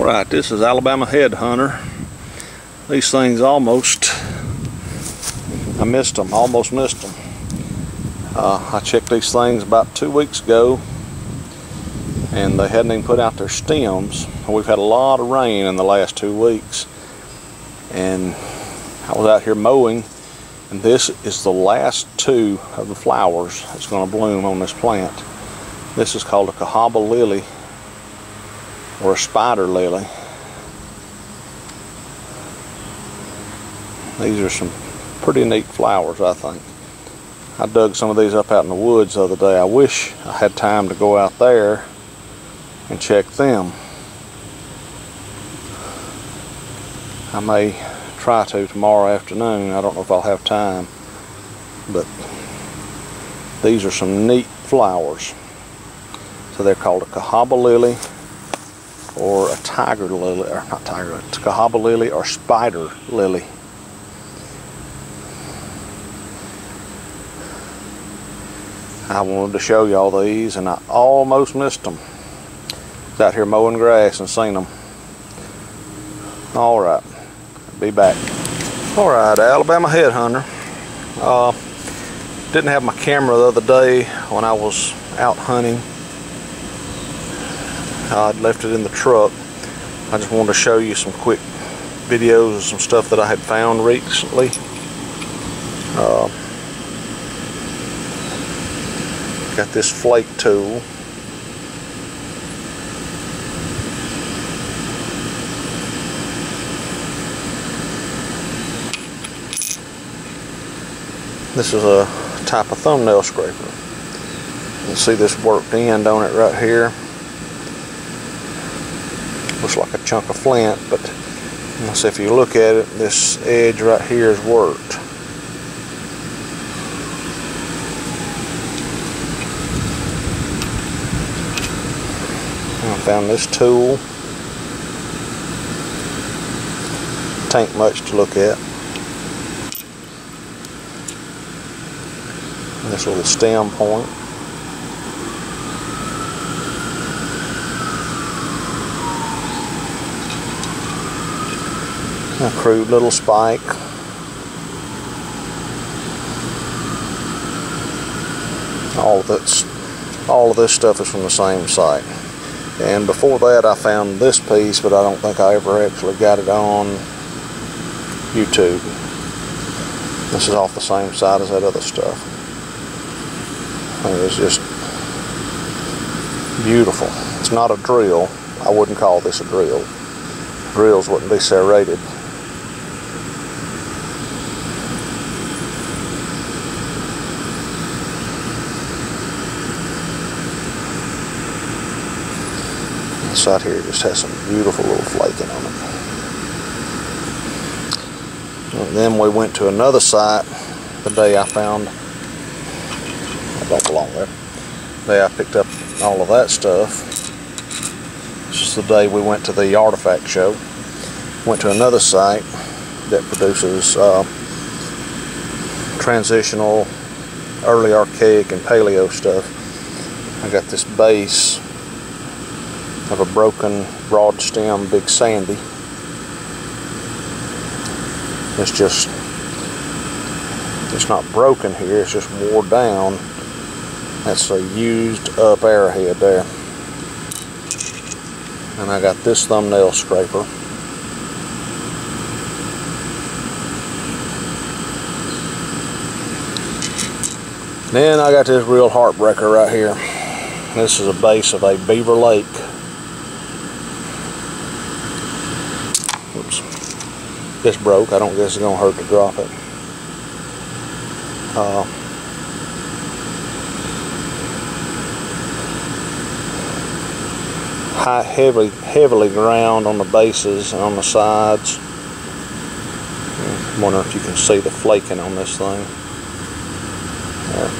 Alright, this is Alabama Headhunter. These things almost, I missed them, almost missed them. I checked these things about 2 weeks ago and they hadn't even put out their stems. We've had a lot of rain in the last 2 weeks and I was out here mowing, and this is the last two of the flowers that's going to bloom on this plant. This is called a Cahaba lily, or a spider lily. These are some pretty neat flowers, I think. I dug some of these up out in the woods the other day. I wish I had time to go out there and check them. I may try to tomorrow afternoon. I don't know if I'll have time, but these are some neat flowers. So they're called a Cahaba lily, or a tiger lily, or not tiger, it's Cahaba lily or spider lily. I wanted to show y'all these and I almost missed them. I was out here mowing grass and seen them. Alright, be back. Alright, Alabama Headhunter. Didn't have my camera the other day when I was out hunting. I'd left it in the truck. I just wanted to show you some quick videos of some stuff that I had found recently. Got this flake tool. This is a type of thumbnail scraper. You can see this worked end on it right here. Looks like a chunk of flint, but let's see, if you look at it, this edge right here is worked. I found this tool. Tain't much to look at. And this little stem point. A crude little spike. All of this stuff is from the same site. And before that I found this piece, but I don't think I ever actually got it on YouTube. This is off the same side as that other stuff. I think it's just beautiful. It's not a drill. I wouldn't call this a drill. Drills wouldn't be serrated. This side here just has some beautiful little flaking on it. And then we went to another site the day I found, that don't belong there, the day I picked up all of that stuff. This is the day we went to the artifact show. Went to another site that produces transitional, early archaic and paleo stuff. I got this base of a broken broad stem Big Sandy. It's not broken here, it's just wore down. That's a used up Arrowhead there. And I got this thumbnail scraper. Then I got this real heartbreaker right here. This is a base of a Beaver Lake. Oops. This broke. I don't guess it's going to hurt to drop it. Heavily ground on the bases and on the sides. I wonder if you can see the flaking on this thing. There.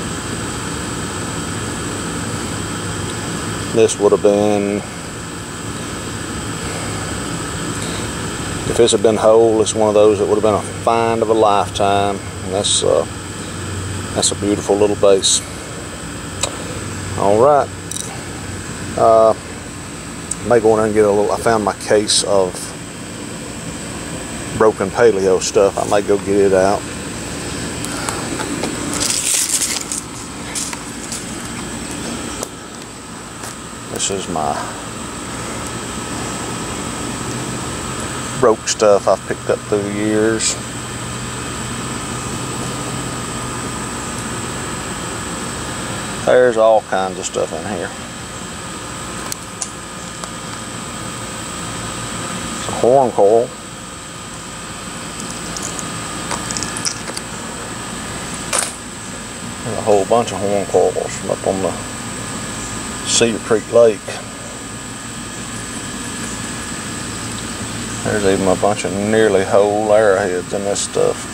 This would have been, if this had been whole, it's one of those that would have been a find of a lifetime. And that's a beautiful little base. All right. may go in there and get a little. I found my case of broken paleo stuff. I might go get it out. This is my broke stuff I've picked up through the years. There's all kinds of stuff in here. Some horn coil. There's a whole bunch of horn coils from up on the Cedar Creek Lake. There's even a bunch of nearly whole arrowheads in this stuff.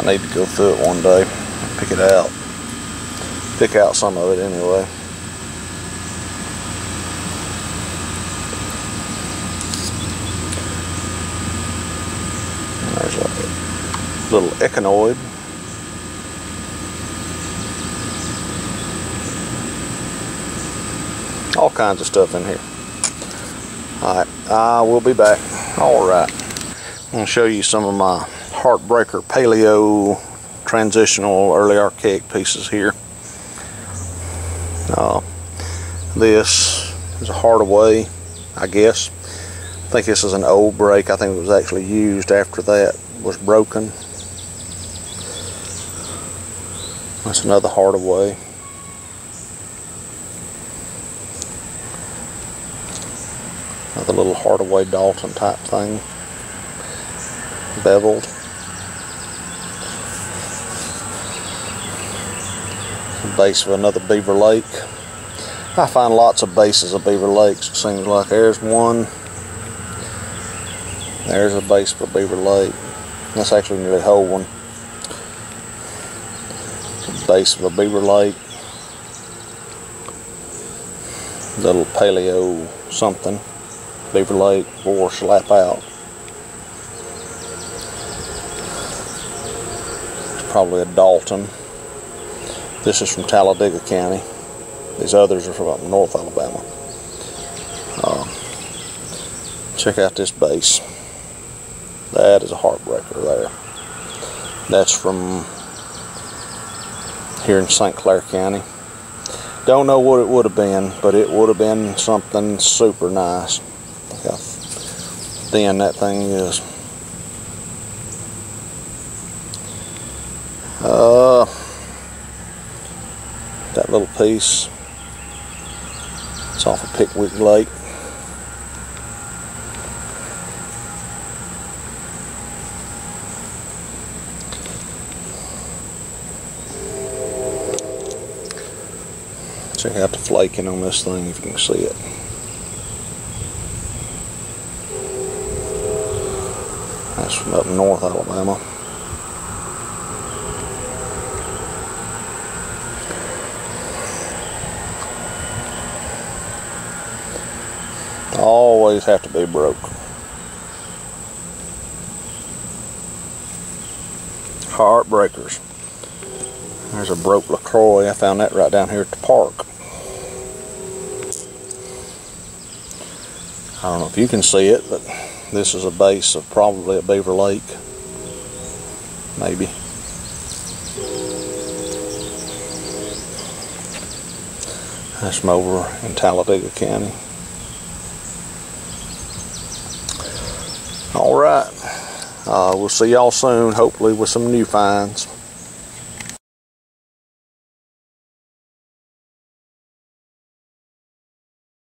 I need to go through it one day and pick it out. Pick out some of it anyway. And there's a little echinoid. All kinds of stuff in here. Alright, I will be back. Alright. I'm going to show you some of my Heartbreaker Paleo transitional early archaic pieces here. This is a Hardaway, I guess. I think this is an old break. I think it was actually used after that was broken. That's another Hardaway. Another little Hardaway Dalton type thing. Beveled. The base of another Beaver Lake. I find lots of bases of Beaver Lakes, it seems like. There's one. There's a base for Beaver Lake. That's actually a nearly whole one. It's a base of a Beaver Lake. Little paleo something. Beaver Lake, or slap out. It's probably a Dalton. This is from Talladega County. These others are from up in North Alabama. Check out this base. That is a Heartbreaker there. That's from here in St. Clair County. Don't know what it would have been, but it would have been something super nice. Look how thin that thing is. That little piece, it's off of Pickwick Lake. Check out the flaking on this thing if you can see it. That's from up in North Alabama. Always have to be broke. Heartbreakers. There's a broke LaCroix. I found that right down here at the park. I don't know if you can see it, but this is a base of probably a Beaver Lake. Maybe. That's from over in Talladega County. Alright, we'll see y'all soon, hopefully with some new finds.